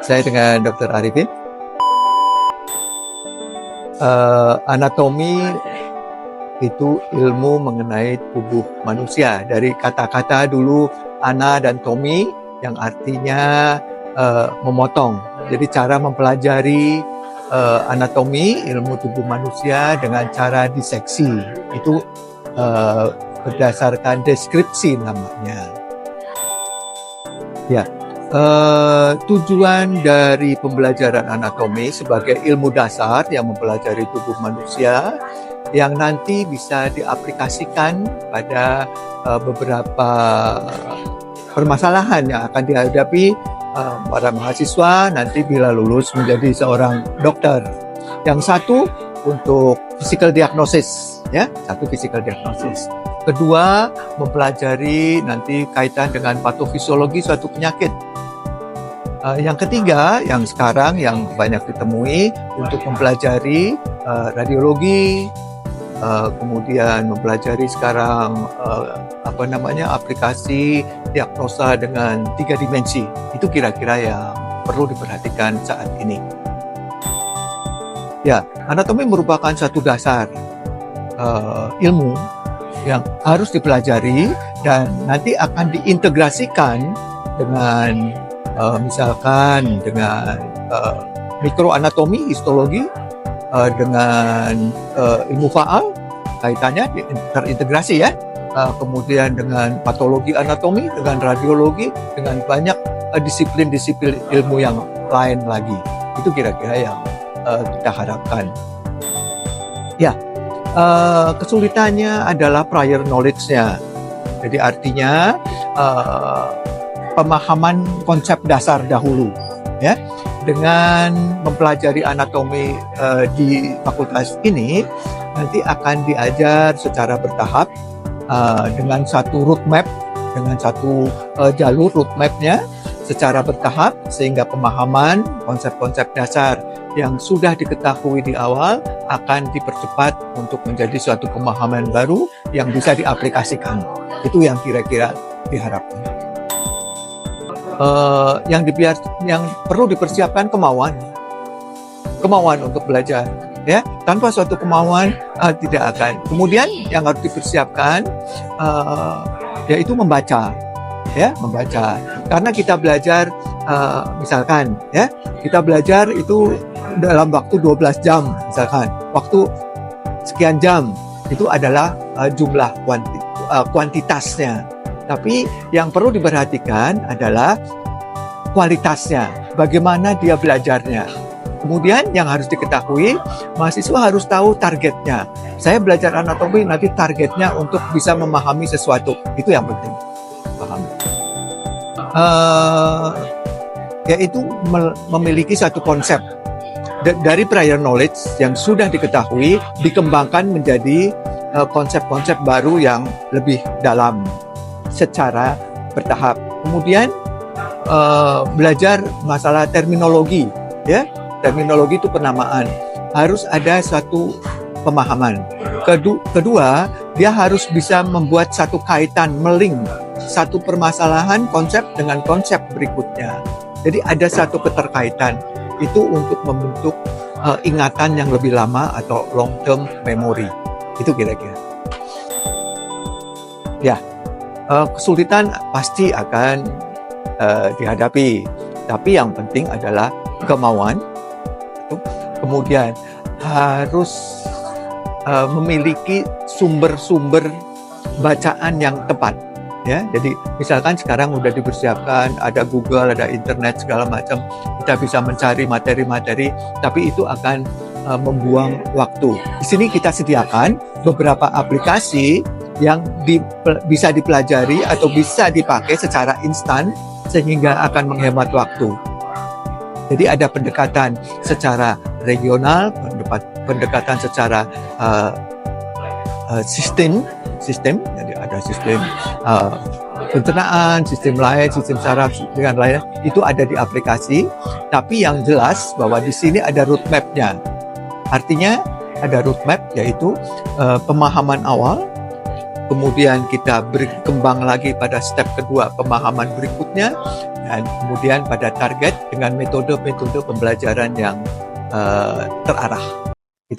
Saya dengan Dr. Arifin. Anatomi itu ilmu mengenai tubuh manusia. Dari kata-kata dulu ana dan tomi yang artinya memotong. Jadi cara mempelajari anatomi ilmu tubuh manusia dengan cara diseksi itu berdasarkan deskripsi namanya. Ya. Tujuan dari pembelajaran anatomi sebagai ilmu dasar yang mempelajari tubuh manusia yang nanti bisa diaplikasikan pada beberapa permasalahan yang akan dihadapi para mahasiswa nanti bila lulus menjadi seorang dokter. Yang satu untuk physical diagnosis, ya, satu physical diagnosis. Kedua, mempelajari nanti kaitan dengan patofisiologi suatu penyakit. Yang ketiga, yang sekarang yang banyak ditemui untuk mempelajari radiologi, kemudian mempelajari sekarang aplikasi diagnosa dengan 3 dimensi. Itu kira-kira yang perlu diperhatikan saat ini. Ya, anatomi merupakan satu dasar ilmu yang harus dipelajari dan nanti akan diintegrasikan dengan misalkan dengan mikroanatomi, histologi, dengan ilmu faal, kaitannya terintegrasi ya. Kemudian dengan patologi anatomi, dengan radiologi, dengan banyak disiplin-disiplin ilmu yang lain lagi. Itu kira-kira yang kita harapkan. Ya, kesulitannya adalah prior knowledge-nya. Jadi artinya pemahaman konsep dasar dahulu, ya. Dengan mempelajari anatomi di fakultas ini nanti akan diajar secara bertahap dengan satu roadmap, dengan satu jalur roadmapnya secara bertahap sehingga pemahaman konsep-konsep dasar yang sudah diketahui di awal akan dipercepat untuk menjadi suatu pemahaman baru yang bisa diaplikasikan. Itu yang kira-kira diharapkan. Yang perlu dipersiapkan kemauan untuk belajar, ya. Tanpa suatu kemauan tidak akan. Kemudian yang harus dipersiapkan yaitu membaca, ya, membaca. Karena kita belajar misalkan, ya, kita belajar itu dalam waktu 12 jam, misalkan. Waktu sekian jam itu adalah jumlah kuantitasnya. Tapi yang perlu diperhatikan adalah kualitasnya, bagaimana dia belajarnya. Kemudian yang harus diketahui, mahasiswa harus tahu targetnya. Saya belajar anatomi, nanti targetnya untuk bisa memahami sesuatu. Itu yang penting, paham. Yaitu memiliki satu konsep. Dari prior knowledge yang sudah diketahui, dikembangkan menjadi konsep-konsep baru yang lebih dalam secara bertahap. Kemudian belajar masalah terminologi, ya. Terminologi itu penamaan. Harus ada suatu pemahaman. Kedua, dia harus bisa membuat satu kaitan, melink satu permasalahan konsep dengan konsep berikutnya. Jadi ada satu keterkaitan. Itu untuk membentuk ingatan yang lebih lama atau long term memory. Itu kira-kira. Ya. Kesulitan pasti akan dihadapi, tapi yang penting adalah kemauan. Kemudian harus memiliki sumber-sumber bacaan yang tepat, ya. Jadi misalkan sekarang udah dipersiapkan, ada Google, ada internet segala macam, kita bisa mencari materi-materi, tapi itu akan membuang waktu. Di sini kita sediakan beberapa aplikasi yang bisa dipelajari atau bisa dipakai secara instan sehingga akan menghemat waktu. Jadi ada pendekatan secara regional, pendekatan secara sistem. Jadi ada sistem pencernaan, sistem lain, sistem saraf dengan lain. Itu ada di aplikasi. Tapi yang jelas bahwa di sini ada roadmap-nya. Artinya ada roadmap yaitu pemahaman awal. Kemudian kita berkembang lagi pada step kedua, pemahaman berikutnya. dan kemudian pada target dengan metode-metode pembelajaran yang terarah.